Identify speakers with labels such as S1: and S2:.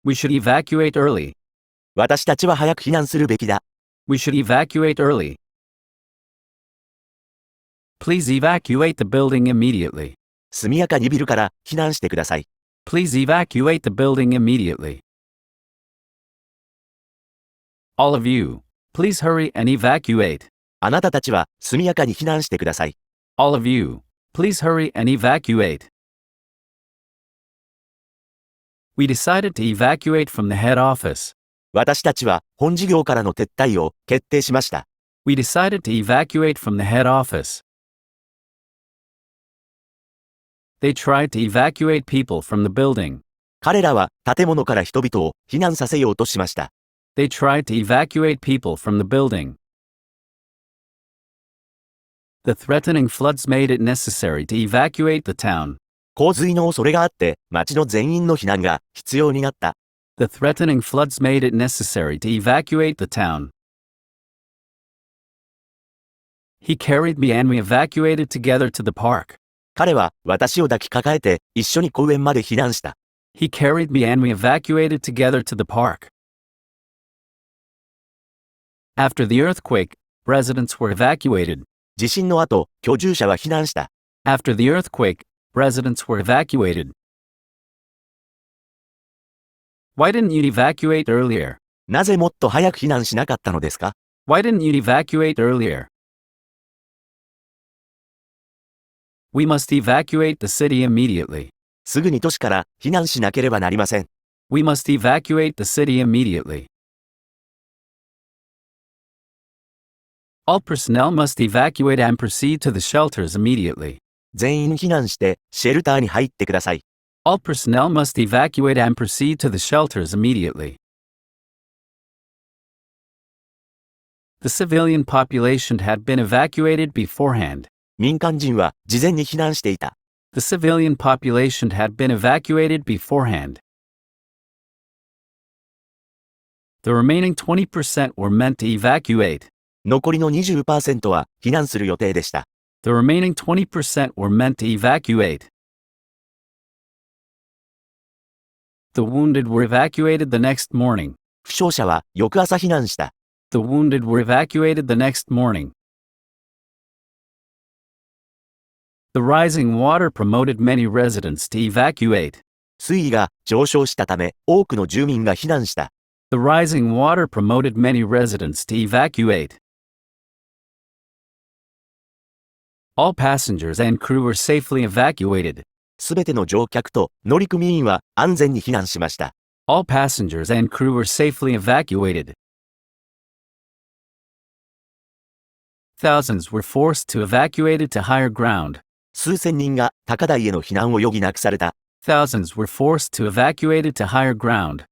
S1: We should evacuate early.
S2: 私たちは早く避難するべきだ。
S1: We should evacuate early. Please evacuate the building immediately.
S2: 速やかにビルから避難してください。
S1: Please evacuate the building immediately. All of you, please hurry and evacuate.
S2: あなたたちは速やかに避難してください。
S1: All of you, please hurry and evacuate. We decided to evacuate from the head office.
S2: 私たちは本事業からの撤退を決定しました。
S1: We decided to evacuate from the head office. They tried to evacuate people from the building.
S2: 彼らは建物から人々を避難させようとしました。
S1: They tried to evacuate people from the building. The threatening floods made it necessary to evacuate the town.
S2: 洪水の恐れがあって、町の全員の避難が必要になった。
S1: The threatening floods made it necessary to evacuate the town. He carried me and we evacuated together to the park.
S2: 彼は私を抱きかかえて一緒に公園まで避難した。
S1: He carried me and we evacuated together to the park. After the earthquake, residents were evacuated.
S2: 地震の後、居住者は避難した。
S1: After the earthquake, residents were evacuated. Why didn't you evacuate earlier?
S2: なぜもっと早く避難しなかったのですか？
S1: Why didn't you evacuate earlier? We must evacuate the city immediately.
S2: すぐに都市から避難しなければなりません。
S1: We must evacuate the city immediately. All personnel must evacuate and proceed to the shelters immediately.
S2: 全員避難してシェルターに入ってください。
S1: All personnel must evacuate and proceed to the shelters immediately. The civilian population had been evacuated beforehand.
S2: 民間人は事前に避難していた。
S1: The civilian population had been evacuated beforehand. The remaining 20% were meant to evacuate.
S2: 残りの 20% は避難する予定でした。
S1: The remaining 20% were meant to evacuate. The wounded were evacuated the next morning.
S2: 負傷者は翌朝避難した。
S1: The wounded were evacuated the next morning. The rising water promoted many residents to evacuate.
S2: 水位が上昇したため、多くの住民が避難した。
S1: The rising water promoted many residents to evacuate. All passengers and crew were safely evacuated.
S2: すべての乗客と乗組員は安全に避難しました。
S1: All passengers and crew were safely evacuated. Thousands were forced to evacuate to higher ground.
S2: 数千人が高台への避難を余儀なくされた。
S1: Thousands were forced to evacuate to higher ground.